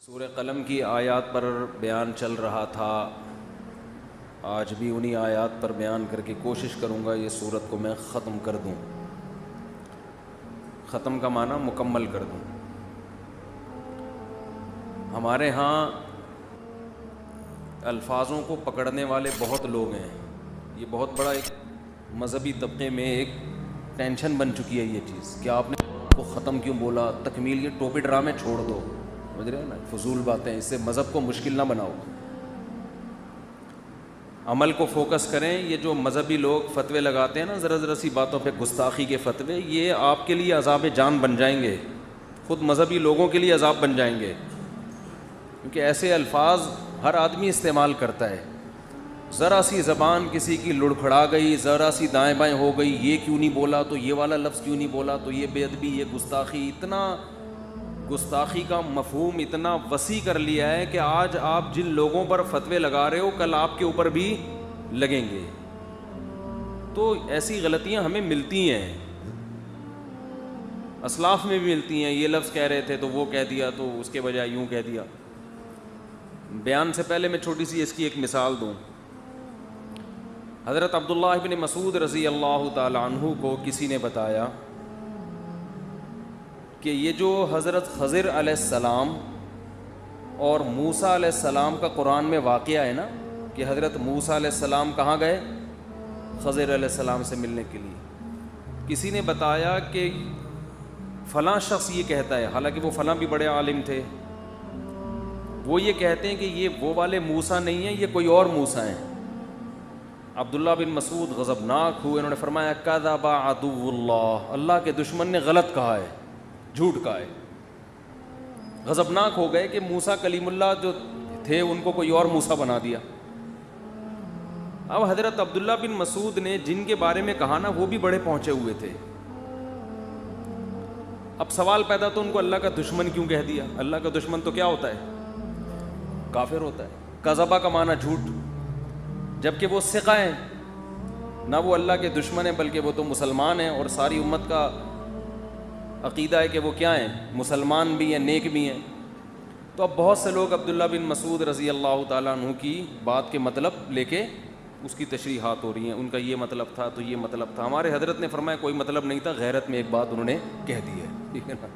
سورہ قلم کی آیات پر بیان چل رہا تھا. آج بھی انہی آیات پر بیان کر کے کوشش کروں گا یہ سورت کو میں ختم کر دوں. ختم کا معنی مکمل کر دوں. ہمارے ہاں الفاظوں کو پکڑنے والے بہت لوگ ہیں. یہ بہت بڑا ایک مذہبی طبقے میں ایک ٹینشن بن چکی ہے یہ چیز کہ آپ نے کو ختم کیوں بولا, تکمیل. یہ ٹوپی ڈرامے چھوڑ دو, سمجھ رہے ہیں نا, فضول باتیں. اس سے مذہب کو مشکل نہ بناؤ, عمل کو فوکس کریں. یہ جو مذہبی لوگ فتوے لگاتے ہیں نا ذرا ذرا سی باتوں پہ, گستاخی کے فتوے, یہ آپ کے لیے عذاب جان بن جائیں گے. خود مذہبی لوگوں کے لیے عذاب بن جائیں گے, کیونکہ ایسے الفاظ ہر آدمی استعمال کرتا ہے. ذرا سی زبان کسی کی لڑکھڑا گئی, ذرا سی دائیں بائیں ہو گئی, یہ کیوں نہیں بولا, تو یہ والا لفظ کیوں نہیں بولا, تو یہ بے ادبی, یہ گستاخی. اتنا گستاخی کا مفہوم اتنا وسیع کر لیا ہے کہ آج آپ جن لوگوں پر فتوے لگا رہے ہو کل آپ کے اوپر بھی لگیں گے. تو ایسی غلطیاں ہمیں ملتی ہیں, اسلاف میں بھی ملتی ہیں. یہ لفظ کہہ رہے تھے تو وہ کہہ دیا, تو اس کے بجائے یوں کہہ دیا. بیان سے پہلے میں چھوٹی سی اس کی ایک مثال دوں. حضرت عبداللہ ابن مسعود رضی اللہ تعالی عنہ کو کسی نے بتایا کہ یہ جو حضرت خضر علیہ السلام اور موسیٰ علیہ السلام کا قرآن میں واقعہ ہے نا, کہ حضرت موسیٰ علیہ السلام کہاں گئے, خضر علیہ السلام سے ملنے کے لیے. کسی نے بتایا کہ فلاں شخص یہ کہتا ہے, حالانکہ وہ فلاں بھی بڑے عالم تھے, وہ یہ کہتے ہیں کہ یہ وہ والے موسیٰ نہیں ہیں, یہ کوئی اور موسیٰ ہیں. عبداللہ بن مسعود غضبناک ہوئے. انہوں نے فرمایا کذب عدو اللہ, اللہ کے دشمن نے غلط کہا ہے, جھوٹ کہا ہے. غضبناک ہو گئے کہ موسیٰ کلیم اللہ جو تھے ان کو کوئی اور موسیٰ بنا دیا. اب حضرت عبداللہ بن مسعود نے جن کے بارے میں کہا نا وہ بھی بڑے پہنچے ہوئے تھے. اب سوال پیدا تو ان کو اللہ کا دشمن کیوں کہہ دیا. اللہ کا دشمن تو کیا ہوتا ہے, کافر ہوتا ہے. کذبہ کا معنی جھوٹ, جبکہ وہ ثقہ ہیں, نہ وہ اللہ کے دشمن ہیں بلکہ وہ تو مسلمان ہیں, اور ساری امت کا عقیدہ ہے کہ وہ کیا ہیں, مسلمان بھی ہیں, نیک بھی ہیں. تو اب بہت سے لوگ عبداللہ بن مسعود رضی اللہ تعالیٰ عنہ کی بات کے مطلب لے کے اس کی تشریحات ہو رہی ہیں. ان کا یہ مطلب تھا تو یہ مطلب تھا. ہمارے حضرت نے فرمایا کوئی مطلب نہیں تھا, غیرت میں ایک بات انہوں نے کہہ دی ہے, ٹھیک ہے نا.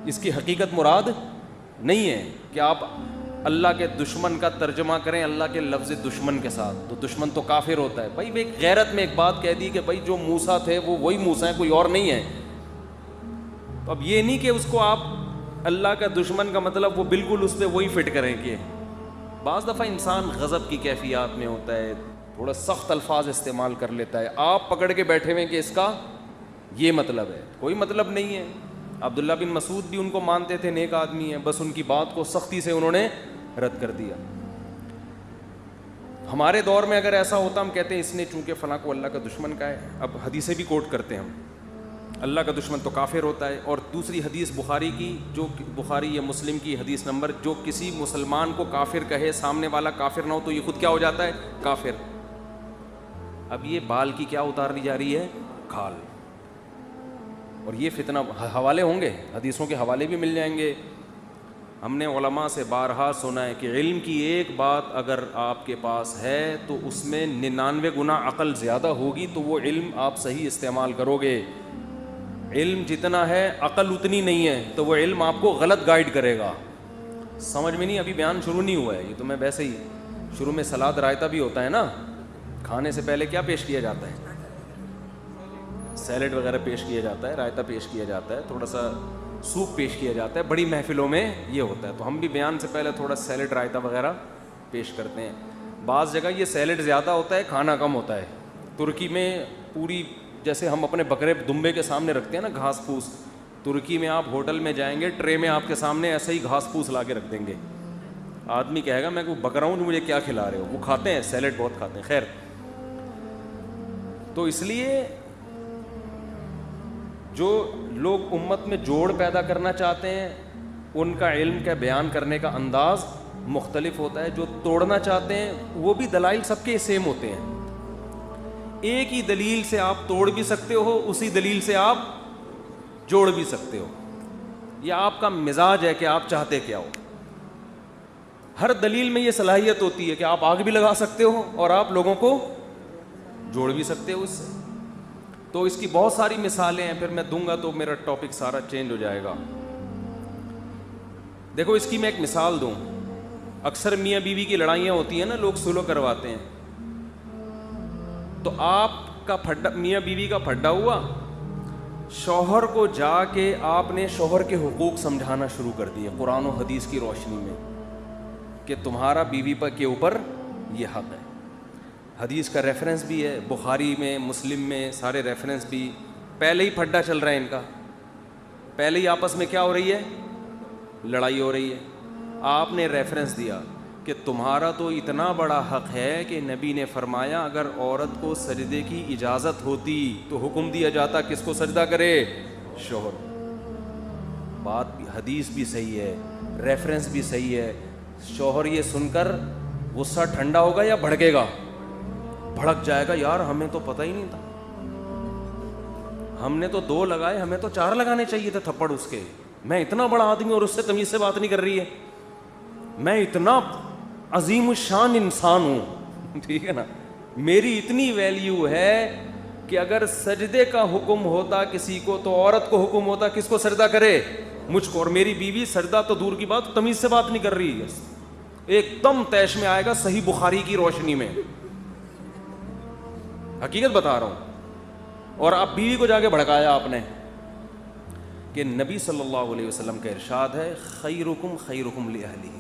اس کی حقیقت مراد نہیں ہے کہ آپ اللہ کے دشمن کا ترجمہ کریں اللہ کے لفظ دشمن کے ساتھ, تو دشمن تو کافر ہوتا ہے. بھائی ایک غیرت میں ایک بات کہہ دی کہ بھائی جو موسیٰ تھے وہ وہی موسیٰ ہیں, کوئی اور نہیں ہے. تو اب یہ نہیں کہ اس کو آپ اللہ کا دشمن کا مطلب وہ بالکل اس پہ وہی فٹ کریں. کہ بعض دفعہ انسان غضب کی کیفیات میں ہوتا ہے, تھوڑا سخت الفاظ استعمال کر لیتا ہے, آپ پکڑ کے بیٹھے ہوئے کہ اس کا یہ مطلب ہے. کوئی مطلب نہیں ہے. عبداللہ بن مسعود بھی ان کو مانتے تھے, نیک آدمی ہیں, بس ان کی بات کو سختی سے انہوں نے رد کر دیا. ہمارے دور میں اگر ایسا ہوتا ہم کہتے ہیں اس نے چونکہ فلاں کو اللہ کا دشمن کہا ہے. اب حدیثیں بھی کوٹ کرتے ہیں ہم, اللہ کا دشمن تو کافر ہوتا ہے. اور دوسری حدیث بخاری کی, جو بخاری یا مسلم کی حدیث نمبر, جو کسی مسلمان کو کافر کہے سامنے والا کافر نہ ہو تو یہ خود کیا ہو جاتا ہے, کافر. اب یہ بال کی کیا اتارنی جا رہی ہے, کھال. اور یہ فتنہ, حوالے ہوں گے, حدیثوں کے حوالے بھی مل جائیں گے. ہم نے علماء سے بارہا سنا ہے کہ علم کی ایک بات اگر آپ کے پاس ہے تو اس میں 99 گنا عقل زیادہ ہوگی, تو وہ علم آپ صحیح استعمال کرو گے. علم جتنا ہے عقل اتنی نہیں ہے, تو وہ علم آپ کو غلط گائیڈ کرے گا. سمجھ میں نہیں, ابھی بیان شروع نہیں ہوا ہے. یہ تو میں ویسے ہی, شروع میں سلاد رائتا بھی ہوتا ہے نا, کھانے سے پہلے کیا پیش کیا جاتا ہے, سیلڈ وغیرہ پیش کیا جاتا ہے, رائتا پیش کیا جاتا ہے, تھوڑا سا سوپ پیش کیا جاتا ہے. بڑی محفلوں میں یہ ہوتا ہے. تو ہم بھی بیان سے پہلے تھوڑا سیلڈ رائتا وغیرہ پیش کرتے ہیں. بعض جگہ یہ سیلڈ زیادہ ہوتا ہے, کھانا کم ہوتا ہے. ترکی میں پوری, جیسے ہم اپنے بکرے دمبے کے سامنے رکھتے ہیں نا گھاس پھوس, ترکی میں آپ ہوٹل میں جائیں گے ٹرے میں آپ کے سامنے ایسے ہی گھاس پھوس لا کے رکھ دیں گے. آدمی کہے گا میں کو بکرا ہوں, مجھے کیا کھلا رہے ہو. وہ کھاتے ہیں سیلڈ, بہت کھاتے ہیں. خیر, تو اس لیے جو لوگ امت میں جوڑ پیدا کرنا چاہتے ہیں ان کا علم کا بیان کرنے کا انداز مختلف ہوتا ہے. جو توڑنا چاہتے ہیں وہ بھی دلائل سب کے سیم ہوتے ہیں. ایک ہی دلیل سے آپ توڑ بھی سکتے ہو, اسی دلیل سے آپ جوڑ بھی سکتے ہو. یہ آپ کا مزاج ہے کہ آپ چاہتے کیا ہو. ہر دلیل میں یہ صلاحیت ہوتی ہے کہ آپ آگ بھی لگا سکتے ہو اور آپ لوگوں کو جوڑ بھی سکتے ہو اس سے. تو اس کی بہت ساری مثالیں ہیں, پھر میں دوں گا تو میرا ٹاپک سارا چینج ہو جائے گا. دیکھو اس کی میں ایک مثال دوں. اکثر میاں بیوی کی لڑائیاں ہوتی ہیں نا, لوگ سلو کرواتے ہیں. تو آپ کا پھڈا, میاں بیوی کا پھڈا ہوا, شوہر کو جا کے آپ نے شوہر کے حقوق سمجھانا شروع کر دیے قرآن و حدیث کی روشنی میں کہ تمہارا بیوی پر کے اوپر یہ حق ہے. حدیث کا ریفرنس بھی ہے, بخاری میں, مسلم میں, سارے ریفرنس بھی. پہلے ہی پھڈا چل رہا ہے ان کا, پہلے ہی آپس میں کیا ہو رہی ہے, لڑائی ہو رہی ہے. آپ نے ریفرنس دیا کہ تمہارا تو اتنا بڑا حق ہے کہ نبی نے فرمایا اگر عورت کو سجدے کی اجازت ہوتی تو حکم دیا جاتا کس کو سجدہ کرے, شوہر. بات بھی, حدیث بھی صحیح ہے, ریفرنس بھی صحیح ہے. شوہر یہ سن کر غصہ ٹھنڈا ہوگا یا بھڑکے گا؟ بھڑک جائے گا, یار ہمیں تو پتہ ہی نہیں تھا, ہم نے تو 2 لگائے, ہمیں تو 4 لگانے چاہیے تھے تھپڑ اس کے. میں اتنا بڑا آدمی اور اس سے تمیز سے بات نہیں کر رہی ہے, میں اتنا عظیم الشان انسان ہوں, ٹھیک ہے نا, میری اتنی ویلیو ہے کہ اگر سجدے کا حکم ہوتا کسی کو تو عورت کو حکم ہوتا کس کو سجدہ کرے, مجھ کو. اور میری بیوی سجدہ تو دور کی بات, تمیز سے بات نہیں کر رہی ہے, ایک دم تیش میں آئے گا صحیح بخاری کی روشنی میں, حقیقت بتا رہا ہوں. اور اب بیوی کو جا کے بھڑکایا آپ نے کہ نبی صلی اللہ علیہ وسلم کا ارشاد ہے خیرکم خیرکم لأہلہ.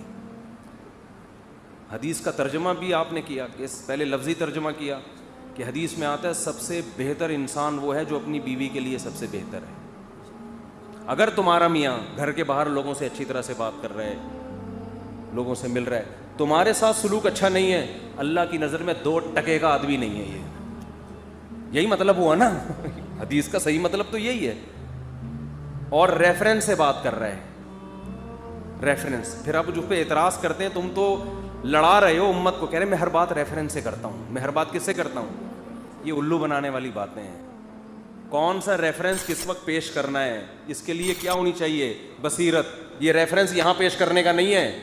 حدیث کا ترجمہ بھی آپ نے کیا, پہلے لفظی ترجمہ کیا کہ حدیث میں آتا ہے سب سے بہتر انسان وہ ہے جو اپنی بیوی کے لیے سب سے بہتر ہے. اگر تمہارا میاں گھر کے باہر لوگوں سے اچھی طرح سے بات کر رہا ہے, لوگوں سے مل رہا ہے, تمہارے ساتھ سلوک اچھا نہیں ہے, اللہ کی نظر میں 2 ٹکے کا آدمی نہیں ہے یہ. یہی مطلب ہوا نا, حدیث کا صحیح مطلب تو یہی ہے. اور ریفرنس سے بات کر رہے ہیں, ریفرنس. پھر آپ جو پہ اعتراض کرتے ہیں تم تو لڑا رہے ہو امت کو, کہہ رہے میں ہر بات ریفرنس سے کرتا ہوں. میں ہر بات کس سے کرتا ہوں؟ یہ الو بنانے والی باتیں ہیں. کون سا ریفرنس کس وقت پیش کرنا ہے, اس کے لیے کیا ہونی چاہیے, بصیرت. یہ ریفرنس یہاں پیش کرنے کا نہیں ہے,